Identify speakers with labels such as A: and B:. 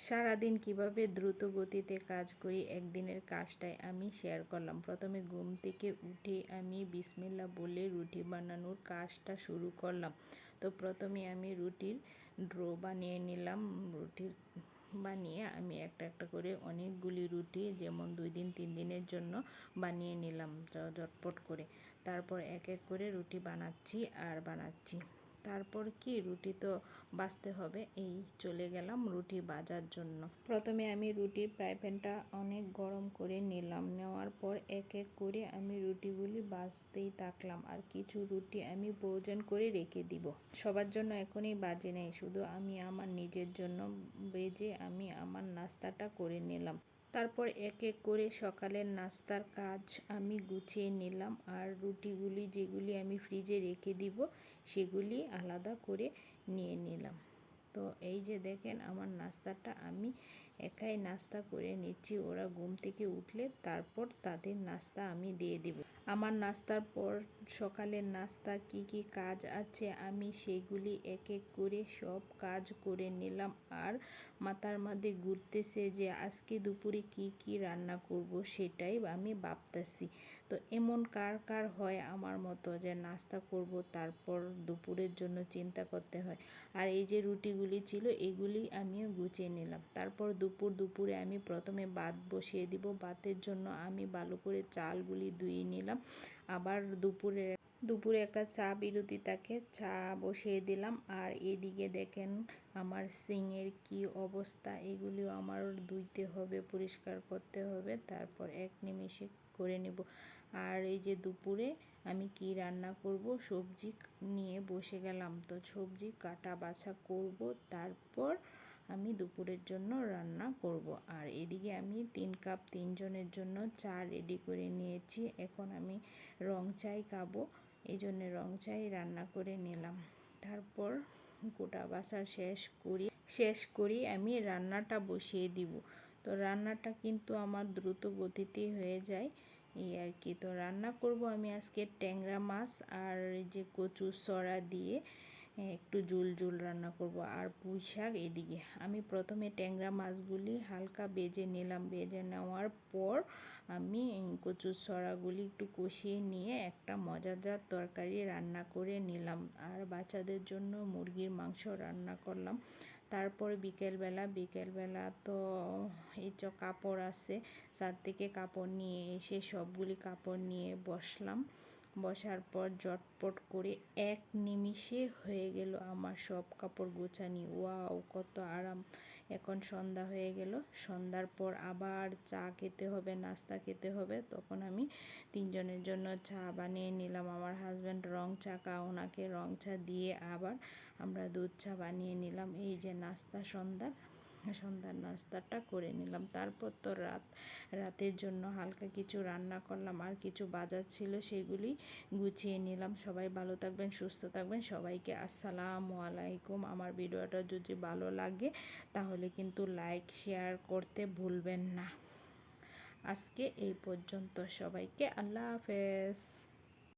A: সারাদিন কিভাবে দ্রুত গতিতে কাজ করি একদিনের কাজটাই আমি শেয়ার করলাম। প্রথমে ঘুম থেকে উঠে আমি বিসমিল্লাহ বলে রুটি বানানোর কাজটা শুরু করলাম। তো প্রথমে আমি রুটির ডো বানিয়ে নিলাম। রুটি বানিয়ে আমি একটা একটা করে অনেকগুলি রুটি, যেমন 2 দিন 3 দিনের জন্য বানিয়ে নিলাম ঝটপট করে। তারপর এক এক করে রুটি বানাচ্ছি আর বানাচ্ছি। তারপর কি, রুটি তো ভাজতে হবে, এই চলে গেলাম রুটি ভাজার জন্য। প্রথমে আমি রুটির ফ্রাই প্যানটা অনেক গরম করে নিলাম। নেওয়ার পর এক এক করে আমি রুটিগুলি ভাজতেই থাকলাম। আর কিছু রুটি আমি ফ্রোজেন করে রেখে দিব। সবার জন্য এখনই বাজে নেই, শুধু আমি আমার নিজের জন্য ভেজে আমি আমার নাস্তাটা করে নিলাম। তারপর এক এক করে সকালের নাস্তার কাজ আমি গুছিয়ে নিলাম। আর রুটিগুলি যেগুলি আমি ফ্রিজে রেখে দিব সেগুলি আলাদা করে নিয়ে নিলাম। তো এই যে দেখেন, আমার নাস্তাটা আমি একাই নাস্তা করে নিচ্ছি। ওরা ঘুম থেকে উঠলে তারপর তাদের নাস্তা আমি দিয়ে দিব। আমার নাস্তার পর সকালের নাস্তা কি কি কাজ আছে আমি সেগুলি এক এক করে সব কাজ করে নিলাম। আর মাথার মধ্যে ঘুরতেছে যে আজকে দুপুরে কি কি রান্না করব সেটাই আমি ভাবতেছি। তো এমন কার কার হয় আমার মতো যে নাস্তা করব তারপর দুপুরের জন্য চিন্তা করতে হয়। আর এই যে রুটিগুলি ছিল এগুলি আমিও গুছিয়ে নিলাম। তারপর দুপুরে আমি প্রথমে ভাত বসিয়ে দিব। ভাতের জন্য আমি ভালো করে চালগুলি ধুয়ে নিলাম। আবার দুপুরে একটা চা বিরতি থাকে, চা বসিয়ে দিলাম। আর এদিকে দেখেন আমার সিংয়ের কি অবস্থা, এগুলিও আমার ধুইতে হবে, পরিষ্কার করতে হবে, তারপর এক নিমেষে করে নেব। আর এই যে দুপুরে আমি কি রান্না করব, সবজি নিয়ে বসে গেলাম। তো সবজি কাটা বাছা করব, তারপর আমি দুপুরের জন্য রান্না করব। আর এদিকে আমি 3 কাপ 3 জনের জন্য চা রেডি করে নিয়েছি। এখন আমি রং চাই খাবো, এই জন্য রং চাই রান্না করে নিলাম। তারপর কোটা বাছা শেষ করি আমি রান্নাটা বসিয়ে দিব। তো রান্নাটা কিন্তু আমার দ্রুত গতিতে হয়ে যায়, এই আর কি। তো রান্না করব আমি আজকে ট্যাংরা মাছ আর যে কচু সরা দিয়ে একটু ঝোল ঝোল রান্না করব। আর পুঁই শাক। এদিকে আমি প্রথমে ট্যাংরা মাছগুলি হালকা ভেজে নিলাম। ভেজে নেওয়ার পর আমি কচুর সরাগুলি একটু কষিয়ে নিয়ে একটা মজাদার তরকারি রান্না করে নিলাম। আর বাচ্চাদের জন্য মুরগির মাংস রান্না করলাম। তারপর বিকেলবেলা তো এই যে কাপড় আছে, ছাদ থেকে কাপড় নিয়ে এসে সবগুলি কাপড় নিয়ে বসলাম। বসার পর ঝটপট করে এক নিমিষে হয়ে গেল আমার সব কাপড় গোছানি। ওয়াও, কত আরাম। এখন সন্ধ্যা হয়ে গেল। সন্ধ্যার পর আবার চা খেতে হবে, নাস্তা খেতে হবে। তখন আমি 3 জনের জন্য চা বানিয়ে নিলাম। আমার হাজব্যান্ড রং চা খায়, ওনাকে রং চা দিয়ে আবার আমরা দুধ চা বানিয়ে নিলাম। এই যে নাস্তা, সন্ধ্যার নাস্তাটা করে নিলাম। তারপর তো রাতের জন্য হালকা কিছু রান্না করলাম। আর কিছু বাজার ছিল সেগুলি গুছিয়ে নিলাম। সবাই ভালো থাকবেন, সুস্থ থাকবেন। সবাইকে আসসালামু আলাইকুম। আমার ভিডিওটা যদি ভালো লাগে তাহলে কিন্তু লাইক শেয়ার করতে ভুলবেন না। আজকে এই পর্যন্ত। সবাইকে আল্লাহ হাফেজ।